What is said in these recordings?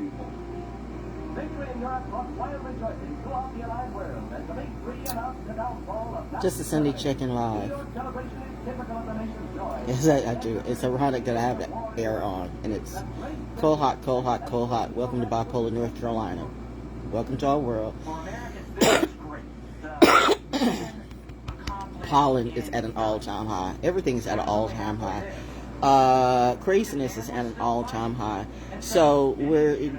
people. Victory in Europe brought wild rejoicing throughout the Allied world as the Big Three announced the downfall of Just a Sunday check-in live. New York celebration is typical of the nation's joy. Yes, I do. It's ironic that I have the air on, and it's cold, hot, cold, hot, cold, hot. Welcome to bipolar North Carolina. Welcome to our world. Pollen is at an all-time high. Everything is at an all-time high. Craziness is at an all-time high. So we're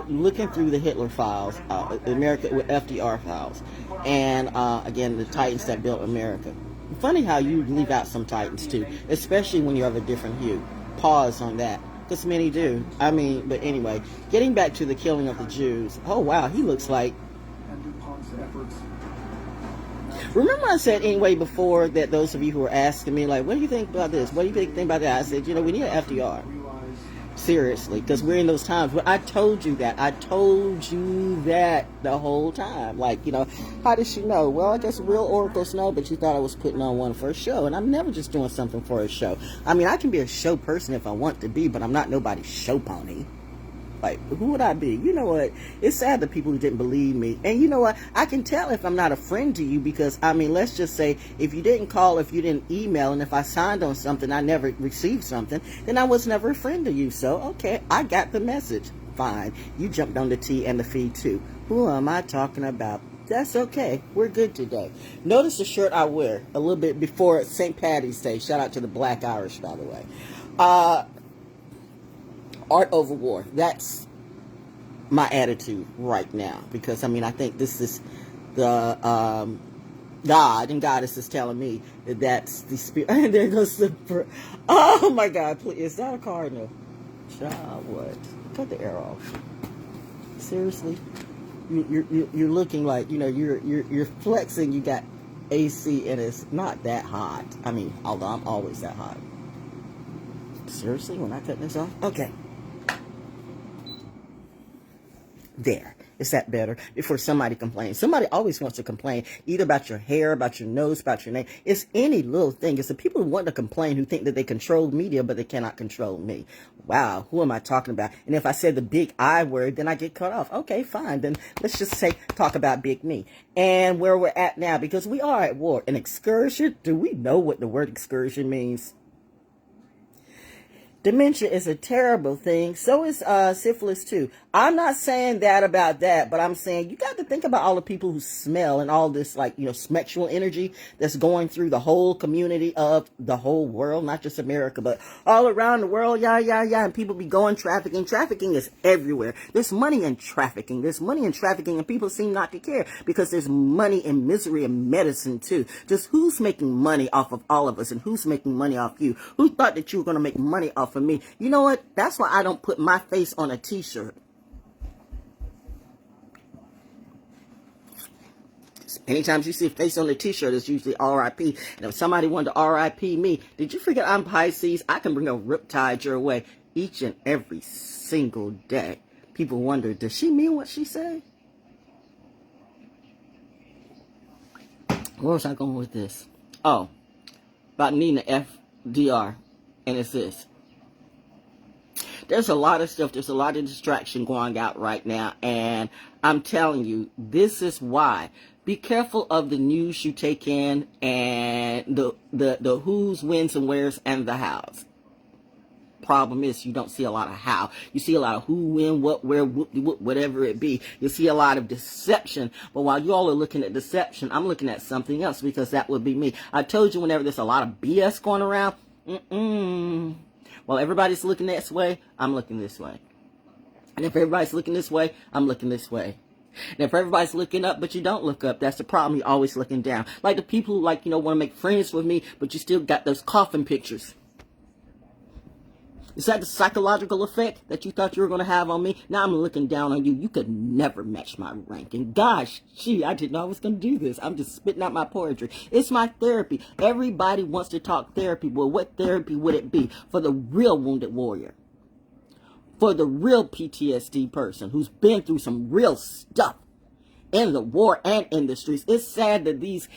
looking through the Hitler files, America with FDR files, and again the titans that built America. Funny how you leave out some titans too, especially when you have a different hue. Pause on that, because many do. I mean, but anyway, getting back to the killing of the Jews. Oh wow, he looks like. Remember I said anyway before that those of you who were asking me like, what do you think about this? What do you think about that? I said, we need an FDR. Seriously, because we're in those times. But I told you that. I told you that the whole time. Like, how did she know? Well, I guess real oracles know, but you thought I was putting on one for a show. And I'm never just doing something for a show. I mean, I can be a show person if I want to be, but I'm not nobody's show pony. Like, who would I be? You know what? It's sad that people who didn't believe me. And you know what? I can tell if I'm not a friend to you because, I mean, let's just say if you didn't call, if you didn't email, and if I signed on something, I never received something, then I was never a friend to you. So, okay, I got the message. Fine. You jumped on the T and the feed too. Who am I talking about? That's okay. We're good today. Notice the shirt I wear a little bit before St. Patty's Day. Shout out to the Black Irish, by the way. Art over war. That's my attitude right now. Because, I mean, I think this is the God and Goddess is telling me that that's the spirit. And there goes the... Oh, my God. Please. Is that a cardinal? Child, what? Cut the air off. Seriously? You're looking like, you're flexing. You got AC and it's not that hot. I mean, although I'm always that hot. Seriously? When I cut this off? Okay. There. Is that better? Before somebody complains. Somebody always wants to complain, either about your hair, about your nose, about your name. It's any little thing. It's the people who want to complain who think that they control media, but they cannot control me. Wow, who am I talking about? And if I said the big I word, then I get cut off. Okay, fine. Then let's just talk about big me. And where we're at now, because we are at war. An excursion? Do we know what the word excursion means? Dementia is a terrible thing. So is syphilis too. I'm not saying that about that, but I'm saying you got to think about all the people who smell and all this sexual energy that's going through the whole community of the whole world, not just America, but all around the world. Yeah. And people be going trafficking. Trafficking is everywhere. There's money in trafficking. And people seem not to care because there's money in misery and medicine too. Just who's making money off of all of us and who's making money off you? Who thought that you were going to make money off of me? You know what? That's why I don't put my face on a t-shirt. Anytime you see a face on a t-shirt, it's usually R.I.P. And if somebody wanted to R.I.P. me, did you forget I'm Pisces? I can bring a riptide your way each and every single day. People wonder, does she mean what she say? Where was I going with this? Oh, about needing an FDR. And it's this. There's a lot of stuff. There's a lot of distraction going out right now. And I'm telling you, this is why. Be careful of the news you take in and the who's, whens, and where's, and the hows. Problem is, you don't see a lot of how. You see a lot of who, when, what, where, whatever it be. You see a lot of deception. But while you all are looking at deception, I'm looking at something else because that would be me. I told you whenever there's a lot of BS going around, while everybody's looking this way, I'm looking this way. And if everybody's looking this way, I'm looking this way. And if everybody's looking up, but you don't look up, that's the problem. You're always looking down. Like the people who want to make friends with me, but you still got those coffin pictures. Is that the psychological effect that you thought you were going to have on me? Now I'm looking down on you. You could never match my rank. And gosh, I didn't know I was going to do this. I'm just spitting out my poetry. It's my therapy. Everybody wants to talk therapy. Well, what therapy would it be for the real wounded warrior? For the real PTSD person who's been through some real stuff. in the war and in the streets. It's sad that these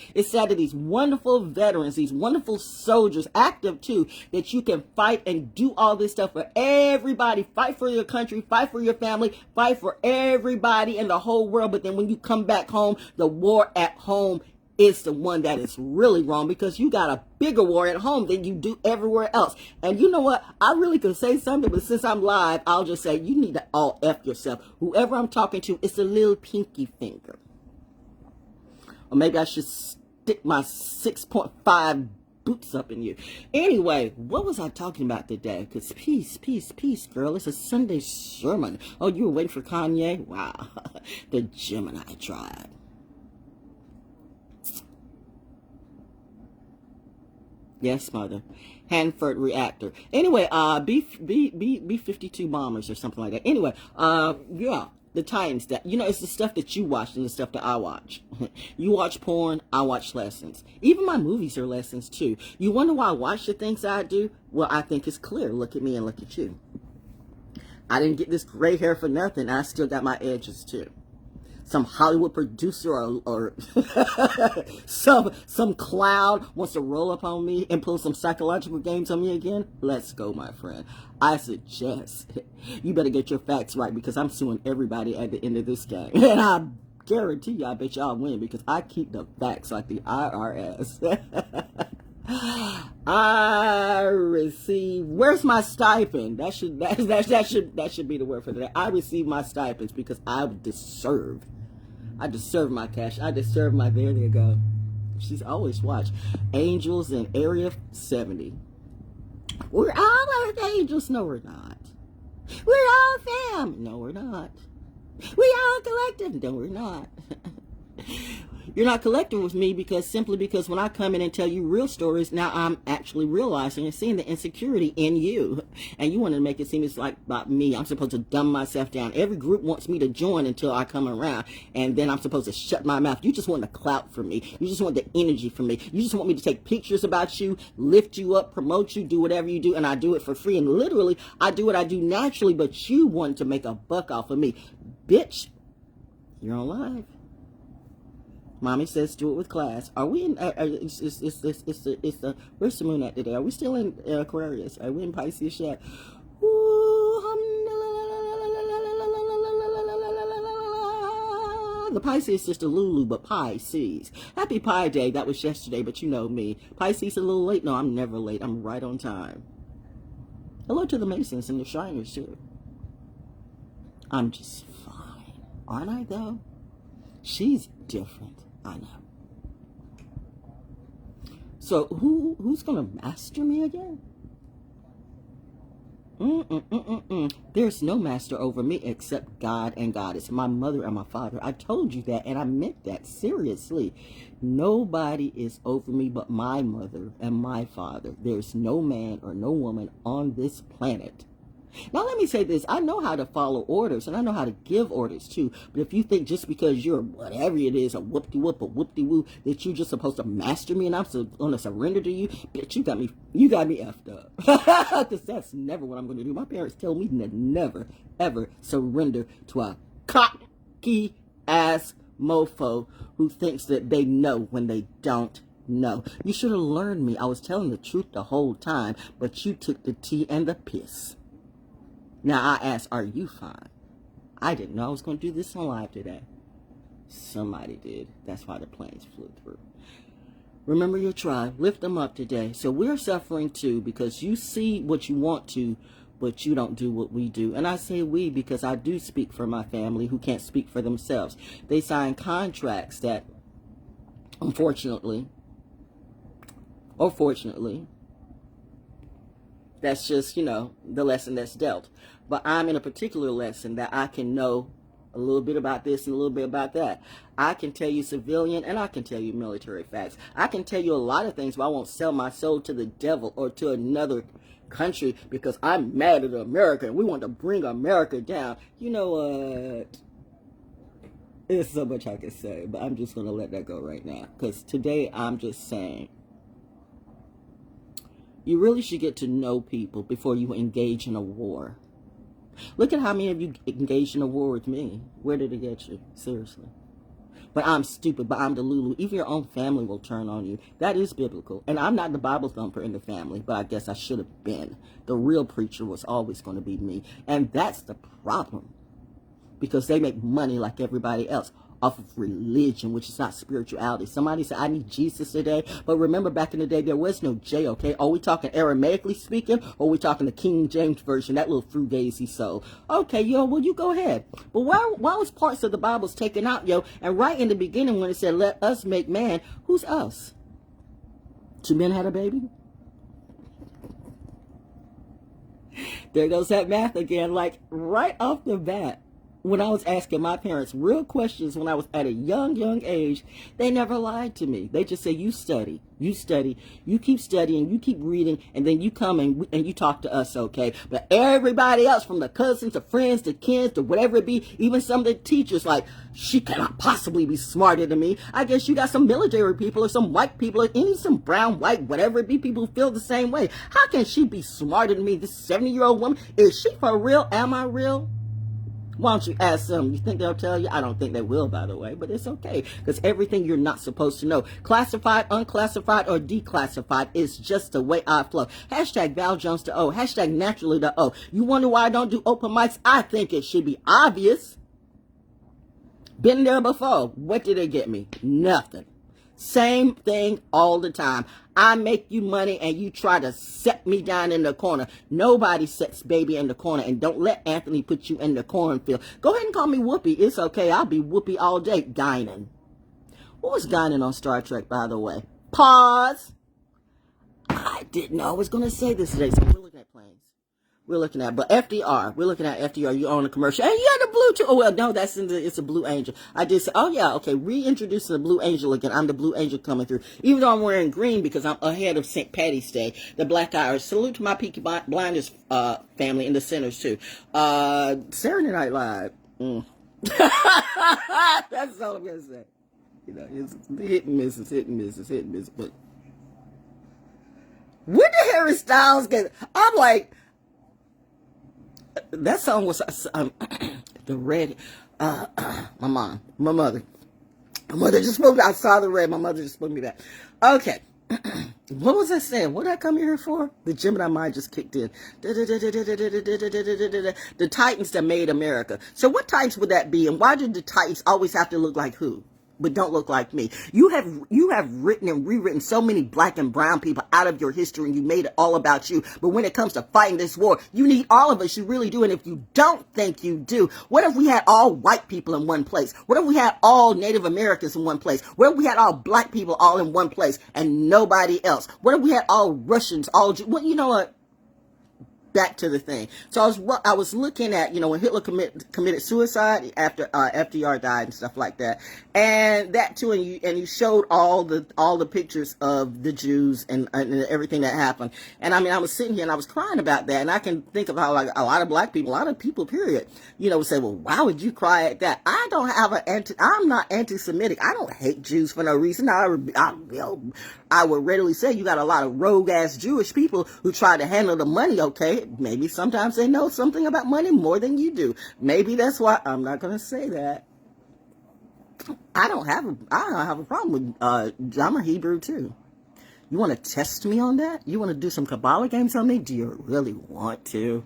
wonderful veterans, these wonderful soldiers, active too, that you can fight and do all this stuff for everybody. Fight for your country, fight for your family, fight for everybody in the whole world. But then when you come back home, the war at home is the one that is really wrong, because you got a bigger war at home than you do everywhere else. And you know what? I really could say something, but since I'm live, I'll just say you need to all F yourself. Whoever I'm talking to, it's a little pinky finger. Or maybe I should stick my 6.5 boots up in you. Anyway, what was I talking about today? Because peace, girl. It's a Sunday sermon. Oh, you were waiting for Kanye? Wow. The Gemini tribe. Yes, mother. Hanford reactor. Anyway, B-52 bombers or something like that. Anyway, yeah, the Titans. That, you know, it's the stuff that you watch and the stuff that I watch. You watch porn, I watch lessons. Even my movies are lessons too. You wonder why I watch the things I do? Well, I think it's clear. Look at me and look at you. I didn't get this gray hair for nothing. I still got my edges too. Some Hollywood producer or some clown wants to roll up on me and pull some psychological games on me again? Let's go, my friend. I suggest you better get your facts right, because I'm suing everybody at the end of this game. And I guarantee you, I bet y'all win, because I keep the facts like the IRS. I receive. Where's my stipend? That should be the word for today. I receive my stipends because I deserve my cash. I deserve my. There they go. She's always watched Angels in Area 70. We're all Earth angels. No, we're not. We're all fam. No, we're not. We all collective. No, we're not. You're not collecting with me simply because when I come in and tell you real stories, now I'm actually realizing and seeing the insecurity in you. And you want to make it seem it's like about me. I'm supposed to dumb myself down. Every group wants me to join until I come around. And then I'm supposed to shut my mouth. You just want the clout from me. You just want the energy from me. You just want me to take pictures about you, lift you up, promote you, do whatever you do. And I do it for free. And literally, I do what I do naturally. But you want to make a buck off of me. Bitch, you're on live. Mommy says do it with class. Are we in, where's the moon at today? Are we still in Aquarius? Are we in Pisces yet? The Pisces is just a Lulu, but Pisces. Happy Pi Day. That was yesterday, but you know me. Pisces a little late? No, I'm never late. I'm right on time. Hello to the Masons and the Shiners, too. I'm just fine. Aren't I, though? She's different. I know. So who's gonna master me again? There's no master over me except God and Goddess, my mother and my father. I told you that, and I meant that seriously. Nobody is over me but my mother and my father. There's no man or no woman on this planet. Now, let me say this. I know how to follow orders, and I know how to give orders, too. But if you think just because you're whatever it is, a whoop-de-whoop, a whoop-de-woo, that you're just supposed to master me and I'm going to surrender to you, bitch, you got me effed up. Because that's never what I'm going to do. My parents tell me to never, ever surrender to a cocky-ass mofo who thinks that they know when they don't know. You should have learned me. I was telling the truth the whole time, but you took the tea and the piss. Now, I asked, are you fine? I didn't know I was going to do this on live today. Somebody did. That's why the planes flew through. Remember your tribe. Lift them up today. So we're suffering too because you see what you want to, but you don't do what we do. And I say we because I do speak for my family who can't speak for themselves. They sign contracts that, unfortunately, or fortunately, that's just, the lesson that's dealt. But I'm in a particular lesson that I can know a little bit about this and a little bit about that. I can tell you civilian and I can tell you military facts. I can tell you a lot of things, but I won't sell my soul to the devil or to another country because I'm mad at America and we want to bring America down. You know what? There's so much I can say, but I'm just going to let that go right now. Because today I'm just saying, you really should get to know people before you engage in a war. Look at how many of you engaged in a war with me. Where did it get you? Seriously. But I'm stupid, but I'm the Lulu. Even your own family will turn on you. That is biblical. And I'm not the Bible thumper in the family, but I guess I should have been. The real preacher was always going to be me. And that's the problem. Because they make money like everybody else off of religion, which is not spirituality. Somebody said, I need Jesus today. But remember, back in the day, there was no J, okay? Are we talking Aramaically speaking, or are we talking the King James Version, that little fugazi soul? Okay, yo, well, you go ahead. But why was parts of the Bibles taken out, yo? And right in the beginning when it said, let us make man, who's us? Two men had a baby? There goes that math again, like right off the bat. When I was asking my parents real questions when I was at a young age, they never lied to me. They just say, you study, you keep studying, you keep reading, and then you come and you talk to us, okay? But everybody else, from the cousins to friends to kids to whatever it be, even some of the teachers, like, she cannot possibly be smarter than me. I guess you got some military people or some white people or some brown, white, whatever it be, people who feel the same way. How can she be smarter than me? This 70-year-old woman, is she for real? Am I real? Why don't you ask them? You think they'll tell you? I don't think they will, by the way, but it's okay, because everything you're not supposed to know, classified, unclassified, or declassified, is just the way I flow. Hashtag ValJonesDaO. Hashtag naturally.o. You wonder why I don't do open mics? I think it should be obvious. Been there before. What did it get me? Nothing. Same thing all the time. I make you money and you try to set me down in the corner. Nobody sets baby in the corner, and don't let Anthony put you in the cornfield. Go ahead and call me Whoopi. It's okay. I'll be Whoopi all day. Guinan. What was Guinan on Star Trek, by the way? Pause. I didn't know I was going to say this today, so we're looking at planes. We're looking at, but FDR. We're looking at FDR. You own a commercial. And you had the blue too. Oh, well, no, it's a Blue Angel. I did say, oh yeah, okay, reintroducing the Blue Angel again. I'm the Blue Angel coming through. Even though I'm wearing green because I'm ahead of St. Patty's Day. The Black Irish. Salute to my Peaky Blinders family and the Sinners too. Saturday Night Live. That's all I'm going to say. You know, it's hit and miss, but when did Harry Styles get, I'm like, that song was the red. My mother just spoke. I saw the red. My mother just spoke me back. Okay, what was I saying? What did I come here for? The Gemini mind just kicked in. The Titans that made America. So what Titans would that be? And why did the Titans always have to look like who? But don't look like me. You have written and rewritten so many black and brown people out of your history, and you made it all about you. But when it comes to fighting this war, you need all of us. You really do. And if you don't think you do, what if we had all white people in one place? What if we had all Native Americans in one place? What if we had all black people all in one place and nobody else? What if we had all Russians, all well, you know what? Back to the thing. So I was looking at, when Hitler committed suicide after FDR died and stuff like that, and that too, and you showed all the pictures of the Jews and everything that happened. And I mean, I was sitting here and I was crying about that, and I can think of how, like, a lot of black people, a lot of people, period, would say, well, why would you cry at that? I don't have I'm not anti-Semitic. I don't hate Jews for no reason. I would readily say you got a lot of rogue ass Jewish people who try to handle the money, okay? Maybe sometimes they know something about money more than you do. Maybe that's why I'm not going to say that. I don't have a problem with, I'm a Hebrew too. You want to test me on that? You want to do some Kabbalah games on me? Do you really want to?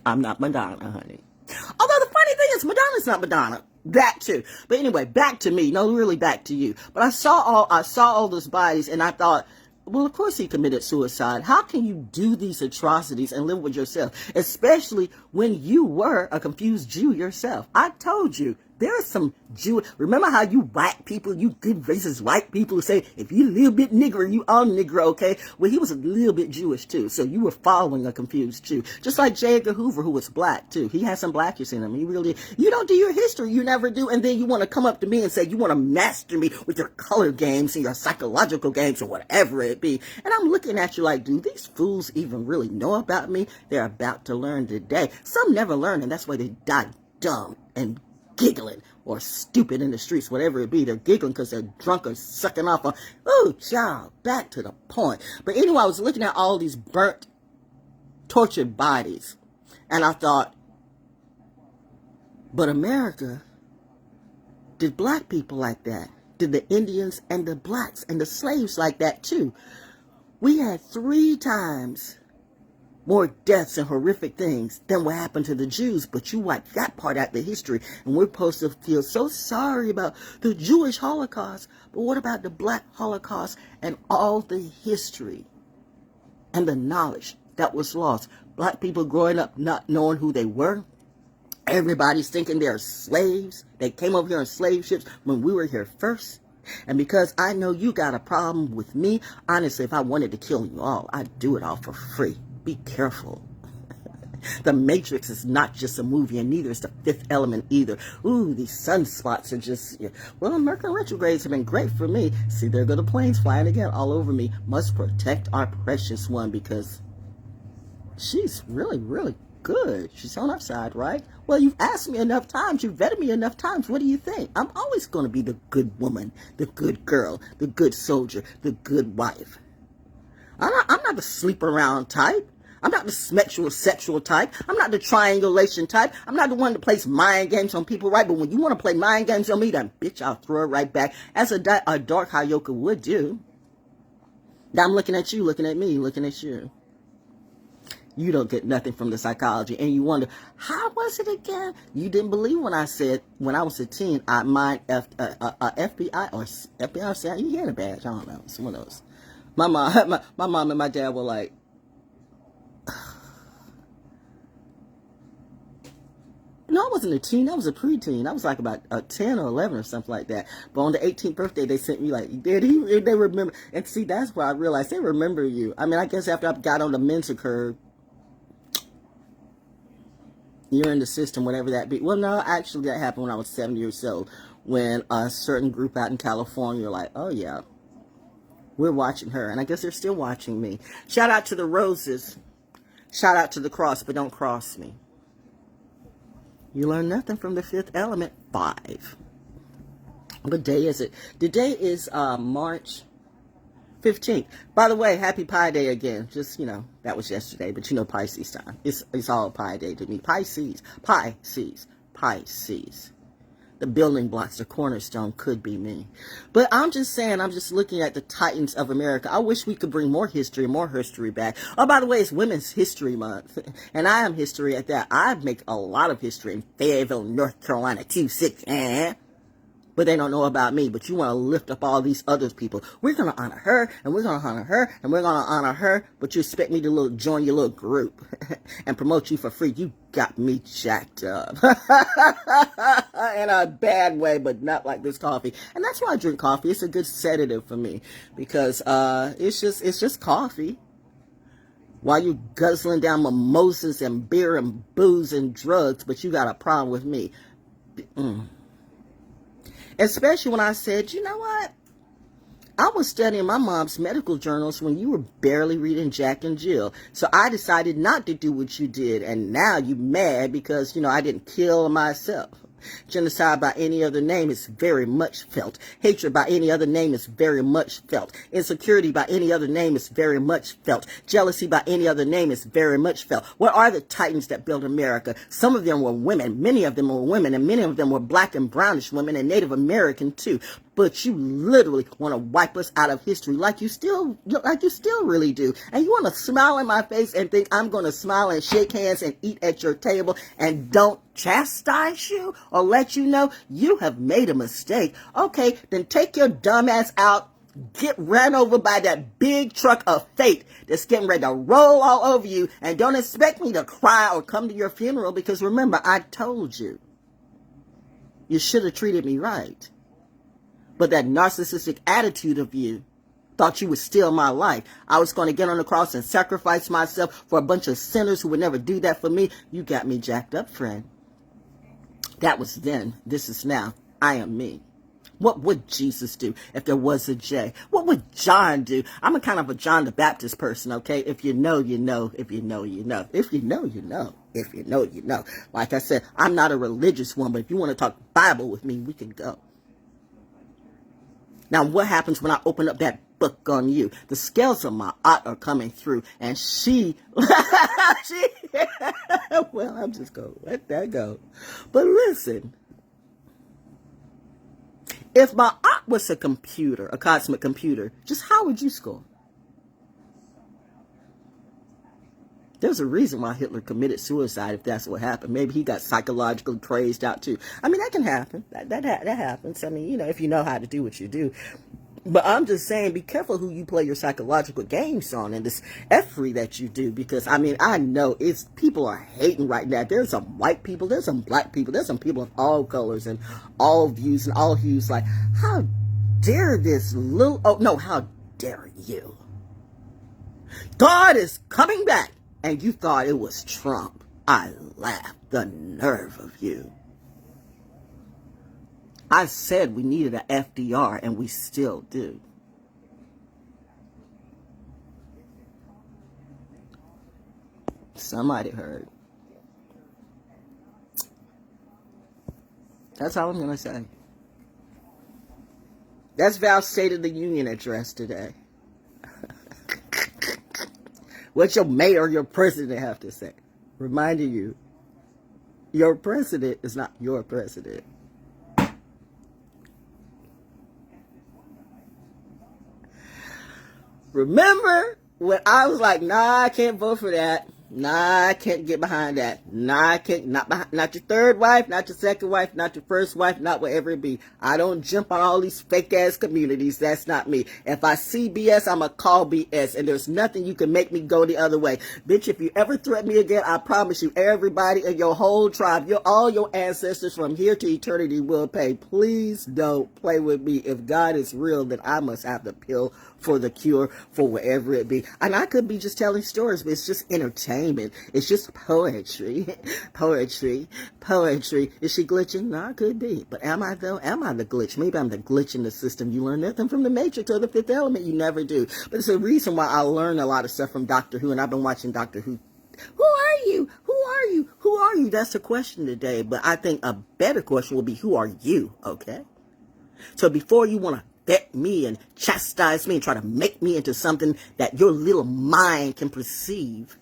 I'm not Madonna, honey. Although the funny thing is, Madonna's not Madonna. That too. But anyway, back to me. No, really back to you. But I saw all those bodies and I thought, well, of course he committed suicide. How can you do these atrocities and live with yourself? Especially when you were a confused Jew yourself. I told you, there are some Jew. Remember how you white people, you good racist white people who say, if you a little bit nigger, you all nigger, okay? Well, he was a little bit Jewish too. So you were following a confused Jew. Just like J. Edgar Hoover, who was black too. He had some blackish in him. You don't do your history. You never do. And then you want to come up to me and say, you want to master me with your color games and your psychological games or whatever it be. And I'm looking at you like, do these fools even really know about me? They're about to learn today. Some never learn, and that's why they die dumb and giggling or stupid in the streets, whatever it be. They're giggling because they're drunk or sucking off on, oh, child, back to the point. But anyway, I was looking at all these burnt, tortured bodies, and I thought, but America Did black people like that? Did the Indians and the blacks and the slaves like that too? We had 3 times more deaths and horrific things than what happened to the Jews, but you wiped that part out the history, and we're supposed to feel so sorry about the Jewish Holocaust, but what about the black Holocaust and all the history and the knowledge that was lost? Black people growing up not knowing who they were. Everybody's thinking they're slaves. They came over here on slave ships when we were here first. And because I know you got a problem with me, honestly, if I wanted to kill you all, I'd do it all for free. Be careful. The Matrix is not just a movie, and neither is The Fifth Element either. Ooh, these sunspots are just... Well, Mercury retrogrades have been great for me. See, there go the planes flying again all over me. Must protect our precious one, because she's really, really good. She's on our side, right? Well, you've asked me enough times. You've vetted me enough times. What do you think? I'm always going to be the good woman, the good girl, the good soldier, the good wife. I'm not the sleep around type. I'm not the sexual type. I'm not the triangulation type. I'm not the one that plays mind games on people, right? But when you want to play mind games on me, then bitch, I'll throw it right back, as a dark Hayoka would do. Now I'm looking at you, looking at me, looking at you. You don't get nothing from the psychology, and you wonder, how was it again? You didn't believe when I said, when I was a teen, I mind FBI or FBI said, you had a badge, I don't know, it's one of those. My mom and my dad were like, no, I wasn't a teen. I was a preteen. I was like about 10 or 11 or something like that. But on the 18th birthday, they sent me like, they remember. And see, that's why I realized they remember you. I mean, I guess after I got on the mental curve, you're in the system, whatever that be. Well, no, actually that happened when I was 7 years old. When a certain group out in California were like, oh yeah, we're watching her. And I guess they're still watching me. Shout out to the roses. Shout out to the cross, but don't cross me. You learn nothing from the Fifth Element. 5. What day is it? Today is March 15th. By the way, happy Pi Day again. Just, that was yesterday, but Pisces time. It's all Pi Day to me. Pisces. The building blocks, the cornerstone could be me. But I'm just saying, I'm just looking at the Titans of America. I wish we could bring more history back. Oh, by the way, it's Women's History Month. And I am history at that. I make a lot of history in Fayetteville, North Carolina, 26. But they don't know about me. But you want to lift up all these other people. We're going to honor her, and we're going to honor her, and we're going to honor her. But you expect me to join your little group and promote you for free. You got me jacked up. In a bad way, but not like this coffee. And that's why I drink coffee. It's a good sedative for me. Because it's just coffee. While you guzzling down mimosas and beer and booze and drugs, but you got a problem with me. Especially when I said, you know what? I was studying my mom's medical journals when you were barely reading Jack and Jill. So I decided not to do what you did. And now you mad because, I didn't kill myself. Genocide by any other name is very much felt. Hatred by any other name is very much felt. Insecurity by any other name is very much felt. Jealousy by any other name is very much felt. What are the titans that built America? Some of them were women. Many of them were women, and many of them were black and brownish women and Native American too. But you literally want to wipe us out of history like you still really do. And you want to smile in my face and think I'm going to smile and shake hands and eat at your table and don't chastise you or let you know you have made a mistake. Okay, then take your dumb ass out. Get ran over by that big truck of fate that's getting ready to roll all over you. And don't expect me to cry or come to your funeral, because remember, I told you. You should have treated me right. But that narcissistic attitude of you thought you would steal my life. I was going to get on the cross and sacrifice myself for a bunch of sinners who would never do that for me. You got me jacked up, friend. That was then. This is now. I am me. What would Jesus do if there was a J? What would John do? I'm a kind of a John the Baptist person, okay? If you know, you know. If you know, you know. If you know, you know. If you know, you know. Like I said, I'm not a religious one, but if you want to talk Bible with me, we can go. Now, what happens when I open up that book on you? The scales of my aunt are coming through, and well, I'm just going to let that go. But listen, If my aunt was a computer, a cosmic computer, just how would you score? There's a reason why Hitler committed suicide if that's what happened. Maybe he got psychologically crazed out too. I mean, that can happen. That happens. I mean, you know, if you know how to do what you do. But I'm just saying, be careful who you play your psychological games on and this effery that you do. Because, I mean, I know people are hating right now. There's some white people, there's some black people, there's some people of all colors and all views and all hues. Like, how dare this how dare you? God is coming back. And you thought it was Trump. I laughed. The nerve of you. I said we needed an FDR, and we still do. Somebody heard. That's all I'm going to say. That's Val's State of the Union address today. What your mayor or your president have to say? Reminding you, your president is not your president. Remember when I was like, nah, I can't vote for that. Nah, I can't get behind that. Nah, I can't, not your third wife, not your second wife, not your first wife, not whatever it be. I don't jump on all these fake ass communities. That's not me. If I see BS, I'ma call BS, and there's nothing you can make me go the other way. Bitch, if you ever threaten me again, I promise you, everybody in your whole tribe, all your ancestors from here to eternity will pay. Please don't play with me. If God is real, then I must have the pill for the cure for whatever it be. And I could be just telling stories, but it's just entertainment. It's just poetry. Poetry. Is she glitching? No, I could be. But am I though? Am I the glitch? Maybe I'm the glitch in the system. You learn nothing from the Matrix or the Fifth Element. You never do. But it's a reason why I learn a lot of stuff from Doctor Who, and I've been watching Doctor Who. Who are you? Who are you? Who are you? That's the question today. But I think a better question will be, who are you? Okay? So before you want to vet me and chastise me and try to make me into something that your little mind can perceive,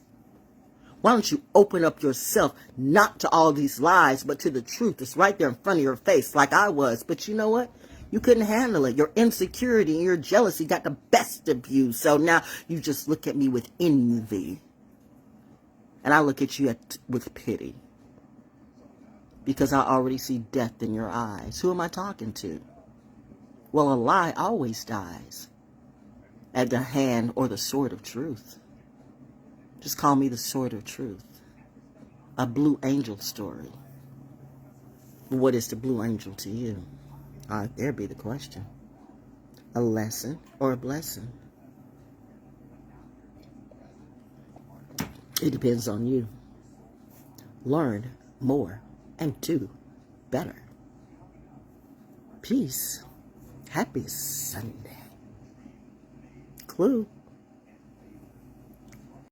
why don't you open up yourself, not to all these lies, but to the truth. It's right there in front of your face, like I was. But you know what? You couldn't handle it. Your insecurity and your jealousy got the best of you. So now you just look at me with envy. And I look at you with pity. Because I already see death in your eyes. Who am I talking to? Well, a lie always dies at the hand or the sword of truth. Just call me the sword of truth. A blue angel story. What is the blue angel to you? There be the question. A lesson or a blessing? It depends on you. Learn more and do better. Peace. Happy Sunday. Clue.